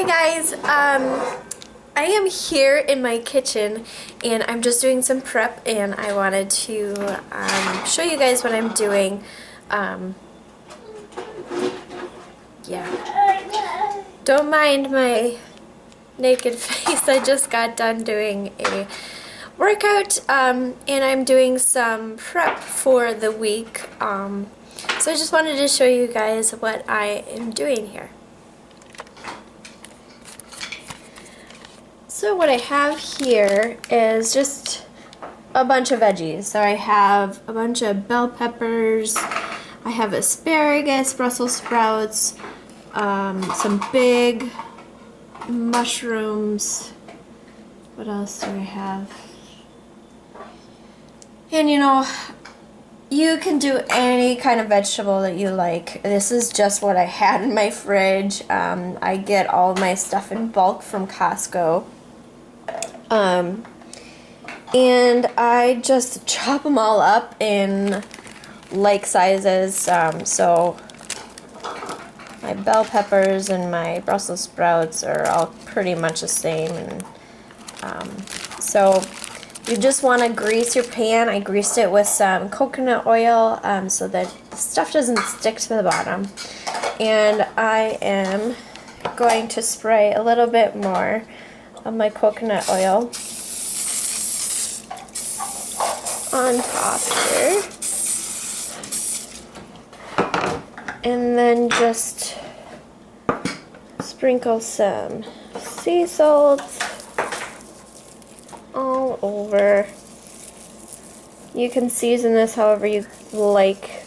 Hi guys, I am here in my kitchen and I'm just doing some prep and I wanted to show you guys what I'm doing. Yeah, don't mind my naked face. I just got done doing a workout and I'm doing some prep for the week. So I just wanted to show you guys what I am doing here. So what I have here is just a bunch of veggies. So I have a bunch of bell peppers, I have asparagus, Brussels sprouts, some big mushrooms. What else do I have? And you know, you can do any kind of vegetable that you like. This is just what I had in my fridge. I get all my stuff in bulk from Costco. And I just chop them all up in like sizes. So my bell peppers and my Brussels sprouts are all pretty much the same. And so you just want to grease your pan. I greased it with some coconut oil so that the stuff doesn't stick to the bottom. And I am going to spray a little bit more of my coconut oil on top here. And then just sprinkle some sea salt all over. You can season this however you like.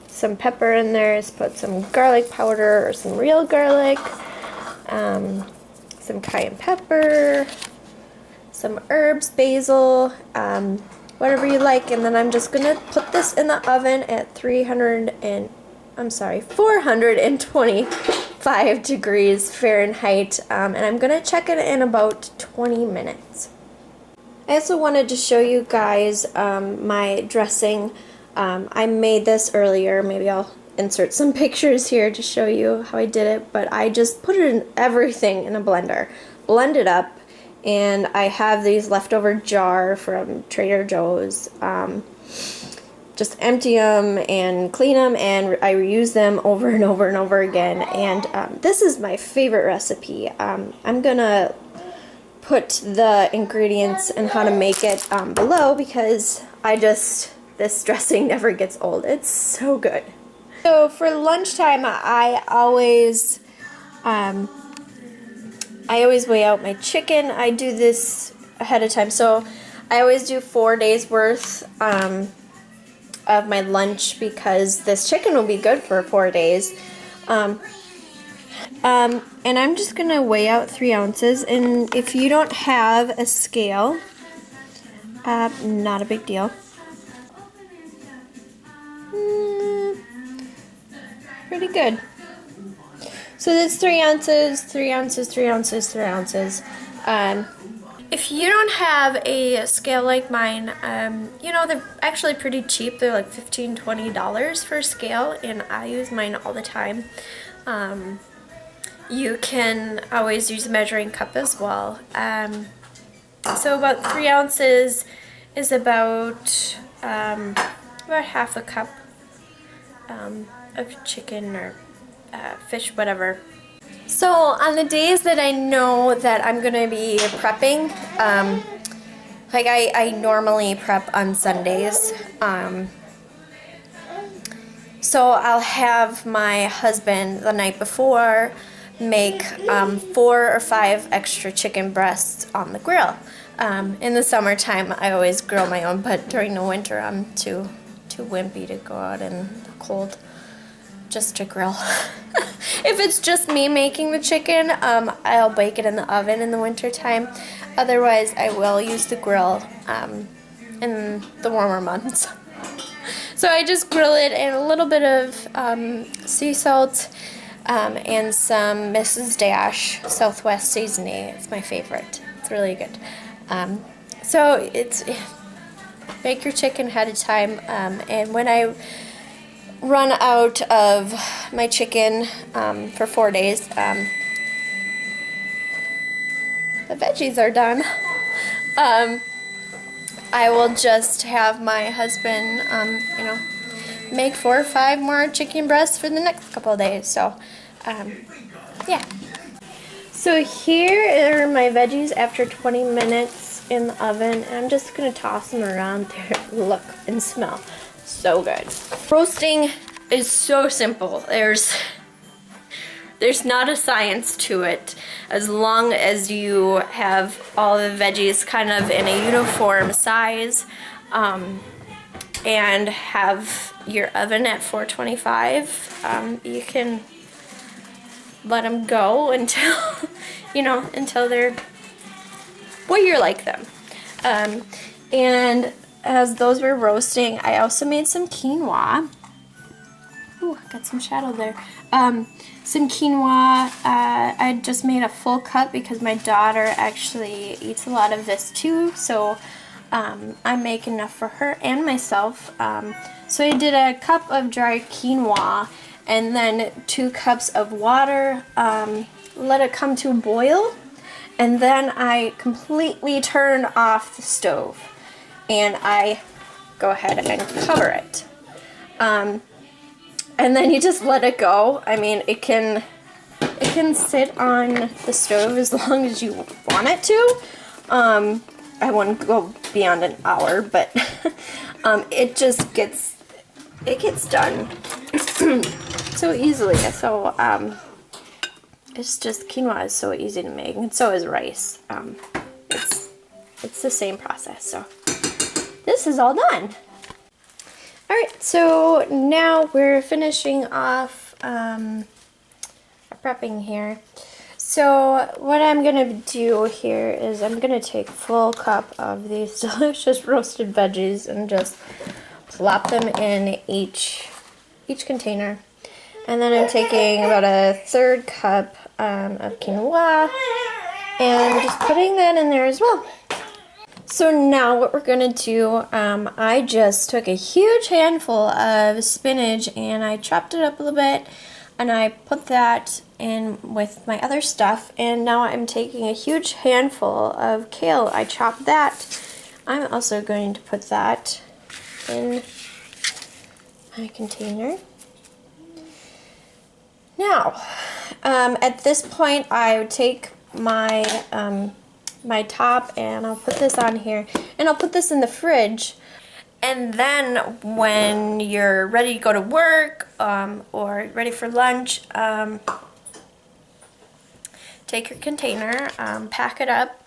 Some pepper in there. Just put some garlic powder or some real garlic. Some cayenne pepper. Some herbs, basil, whatever you like. And then I'm just gonna put this in the oven at 425 degrees Fahrenheit, and I'm gonna check it in about 20 minutes. I also wanted to show you guys my dressing. I made this earlier. Maybe I'll insert some pictures here to show you how I did it, but I just put it in everything in a blender, blend it up, and I have these leftover jar from Trader Joe's. Just empty them and clean them, and I reuse them over and over and over again. And this is my favorite recipe. I'm gonna put the ingredients and how to make it below, because this dressing never gets old. It's so good. So for lunchtime, I always weigh out my chicken. I do this ahead of time, so I always do 4 days worth of my lunch, because this chicken will be good for 4 days. And I'm just gonna weigh out 3 ounces. And if you don't have a scale, not a big deal. Pretty good. So that's 3 ounces, 3 ounces, 3 ounces, 3 ounces. If you don't have a scale like mine, you know, they're actually pretty cheap. They're like $15, $20 for a scale, and I use mine all the time. You can always use a measuring cup as well. So about 3 ounces is about half a cup of chicken or fish, whatever. So on the days that I know that I'm going to be prepping, like I normally prep on Sundays, so I'll have my husband the night before make 4 or 5 extra chicken breasts on the grill. In the summertime I always grill my own, but during the winter I'm too wimpy to go out in the cold just to grill. If it's just me making the chicken, I'll bake it in the oven in the winter time. Otherwise, I will use the grill in the warmer months. So I just grill it in a little bit of sea salt and some Mrs. Dash Southwest seasoning. It's my favorite. It's really good. So bake your chicken ahead of time, and when I run out of my chicken for 4 days, the veggies are done, I will just have my husband, you know, make 4 or 5 more chicken breasts for the next couple of days. So, yeah. So here are my veggies after 20 minutes in the oven. And I'm just going to toss them around there. Look and smell so good. Roasting is so simple. There's not a science to it. As long as you have all the veggies kind of in a uniform size, and have your oven at 425, you can let them go until, you know, until they're what you're like them. And as those were roasting, I also made some quinoa. Ooh, got some shadow there. Some quinoa. I just made a full cup because my daughter actually eats a lot of this too, so I make enough for her and myself. So I did a cup of dry quinoa and then 2 cups of water. Let it come to a boil, and then I completely turn off the stove and I go ahead and cover it. And then you just let it go. I mean, it can sit on the stove as long as you want it to. I wouldn't go beyond an hour, but it just gets done so easily. So it's just, quinoa is so easy to make, and so is rice. It's the same process. So this is all done. Alright, so now we're finishing off prepping here. So what I'm going to do here is I'm going to take a full cup of these delicious roasted veggies and just plop them in each container. And then I'm taking about a 1/3 cup of quinoa and just putting that in there as well. So now what we're going to do, I just took a huge handful of spinach and I chopped it up a little bit and I put that in with my other stuff, and now I'm taking a huge handful of kale. I chopped that. I'm also going to put that in my container. Now, at this point I would take my my top and I'll put this on here and I'll put this in the fridge, and then when you're ready to go to work or ready for lunch, take your container, pack it up,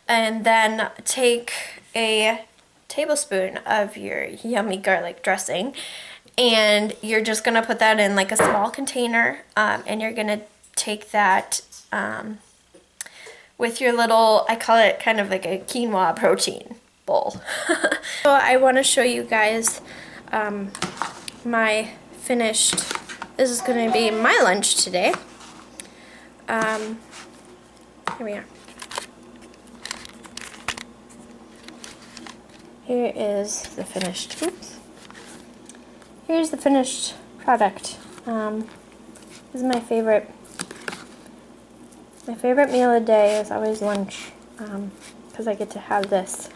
and then take a tablespoon of your yummy garlic dressing, and you're just gonna put that in like a small container, and you're gonna take that with your little, I call it kind of like a quinoa protein bowl. So I want to show you guys my finished, this is going to be my lunch today. Here we are. Here is the finished, oops. Here's the finished product. This is my favorite. My favorite meal of the day is always lunch, because I get to have this.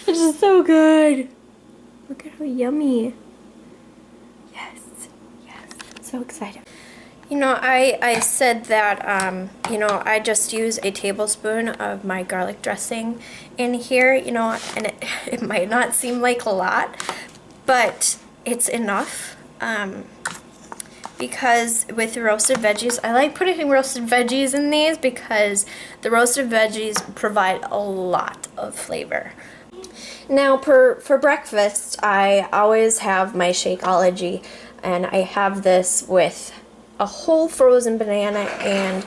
This is so good. Look at how yummy. Yes, yes, I'm so excited. You know, I said that, you know, I just use a tablespoon of my garlic dressing in here, you know, and it might not seem like a lot, but it's enough. Because with the roasted veggies, I like putting roasted veggies in these because the roasted veggies provide a lot of flavor. Now for breakfast, I always have my Shakeology, and I have this with a whole frozen banana and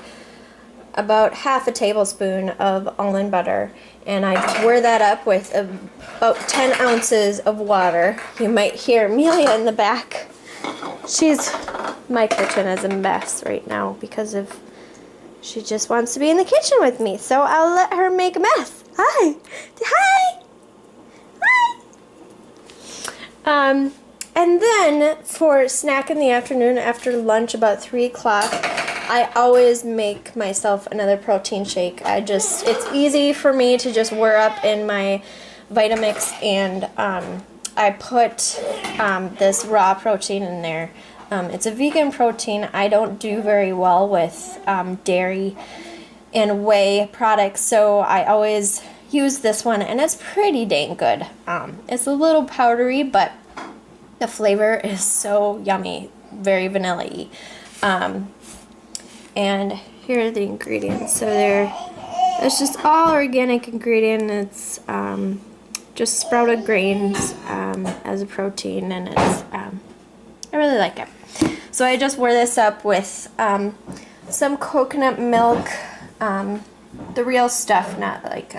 about half a tablespoon of almond butter, and I pour that up with about 10 ounces of water. You might hear Amelia in the back. My kitchen is a mess right now because of, she just wants to be in the kitchen with me, so I'll let her make a mess. Hi! Hi! Hi! And then for snack in the afternoon after lunch about 3 o'clock, I always make myself another protein shake. It's easy for me to just whir up in my Vitamix, and I put this raw protein in there. It's a vegan protein. I don't do very well with dairy and whey products, so I always use this one, and it's pretty dang good. It's a little powdery, but the flavor is so yummy, very vanilla-y. And here are the ingredients. So it's just all organic ingredients. It's just sprouted grains as a protein, and it's I really like it. So I just whir this up with some coconut milk, the real stuff, not like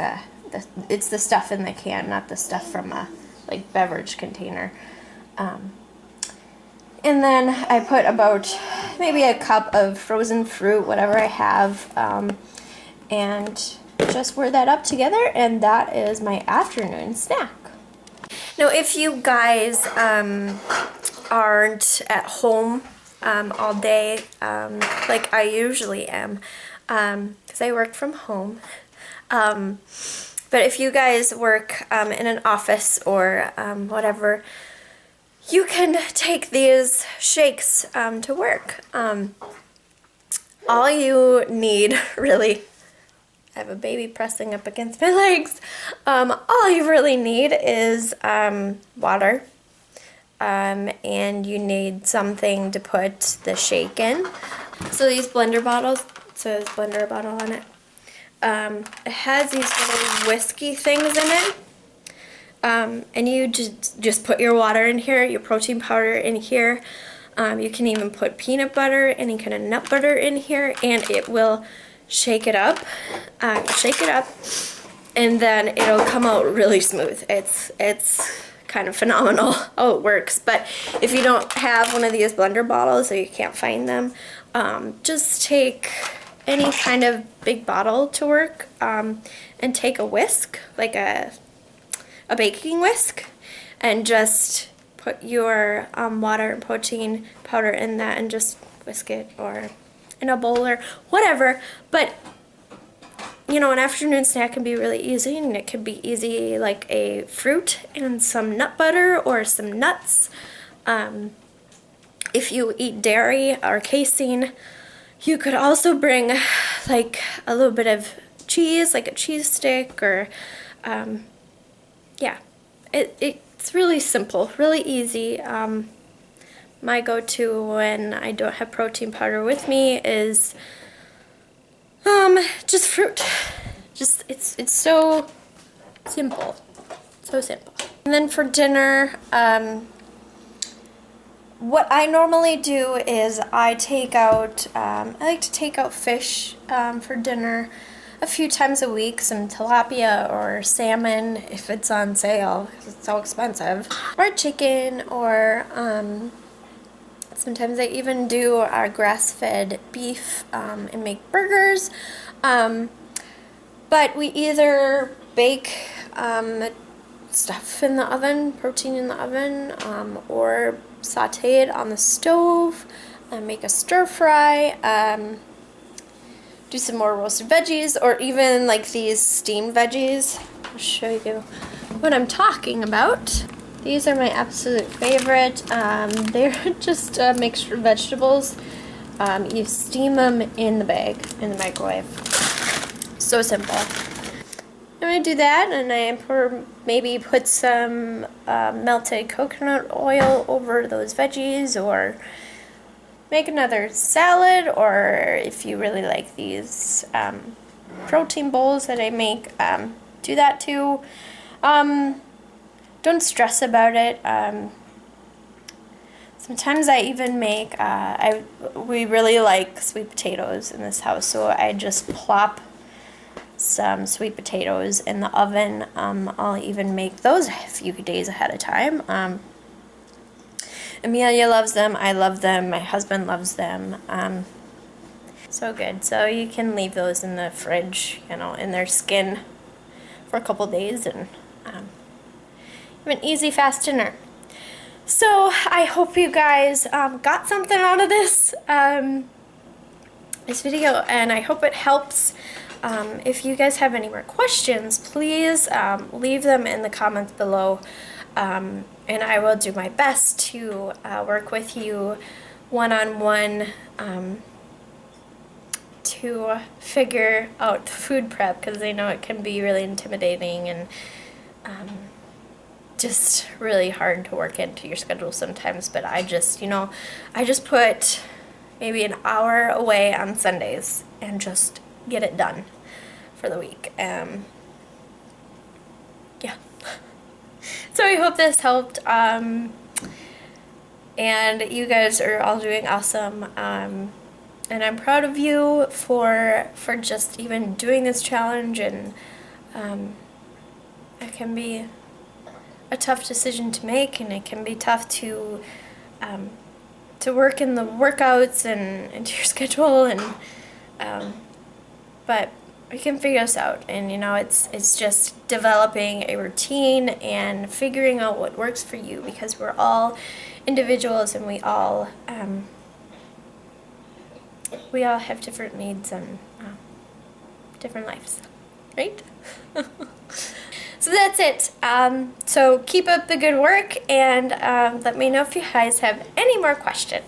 it's the stuff in the can, not the stuff from a like beverage container. And then I put about maybe a cup of frozen fruit, whatever I have, and just whir that up together, and that is my afternoon snack. Now, if you guys aren't at home all day, like I usually am, because I work from home, but if you guys work in an office or whatever, you can take these shakes to work. All you need, really, I have a baby pressing up against my legs. All you really need is water, and you need something to put the shake in. So these blender bottles, it says blender bottle on it. It has these little whiskey things in it. And you just put your water in here, your protein powder in here. You can even put peanut butter, any kind of nut butter in here, and it will shake it up. And then it'll come out really smooth. It's kind of phenomenal how it works. But if you don't have one of these blender bottles or you can't find them, just take any kind of big bottle to work, and take a whisk, like a baking whisk, and just put your water and protein powder in that and just whisk it, or in a bowl or whatever. But you know, an afternoon snack can be really easy, and it can be easy like a fruit and some nut butter or some nuts. If you eat dairy or casein, you could also bring like a little bit of cheese, like a cheese stick, or yeah, it's really simple, really easy. My go-to when I don't have protein powder with me is just fruit. Just it's so simple, so simple. And then for dinner, what I normally do is I like to take out fish for dinner a few times a week, some tilapia or salmon if it's on sale because it's so expensive, or chicken, or sometimes I even do our grass-fed beef and make burgers. But we either bake stuff in the oven, protein in the oven, or saute it on the stove, make a stir fry, do some more roasted veggies, or even like these steamed veggies. I'll show you what I'm talking about. These are my absolute favorite. They're just a mixture of vegetables. You steam them in the microwave. So simple. And I do that, and I maybe put some melted coconut oil over those veggies, or make another salad, or if you really like these protein bowls that I make, do that too. Don't stress about it. Sometimes I even make, we really like sweet potatoes in this house, so I just plop some sweet potatoes in the oven. I'll even make those a few days ahead of time. Amelia loves them, I love them, my husband loves them. So good. So you can leave those in the fridge, you know, in their skin for a couple days, and have an easy, fast dinner. So I hope you guys got something out of this. this video, and I hope it helps. If you guys have any more questions, please leave them in the comments below, and I will do my best to work with you one-on-one to figure out the food prep, because I know it can be really intimidating and just really hard to work into your schedule sometimes. But I just put maybe an hour away on Sundays and just get it done for the week. Yeah. So I hope this helped. And you guys are all doing awesome. And I'm proud of you for just even doing this challenge. And it can be a tough decision to make, and it can be tough to work in the workouts and into your schedule, and but we can figure this out. And it's just developing a routine and figuring out what works for you, because we're all individuals, and we all have different needs and different lives, right? So that's it. So keep up the good work, and let me know if you guys have any more questions.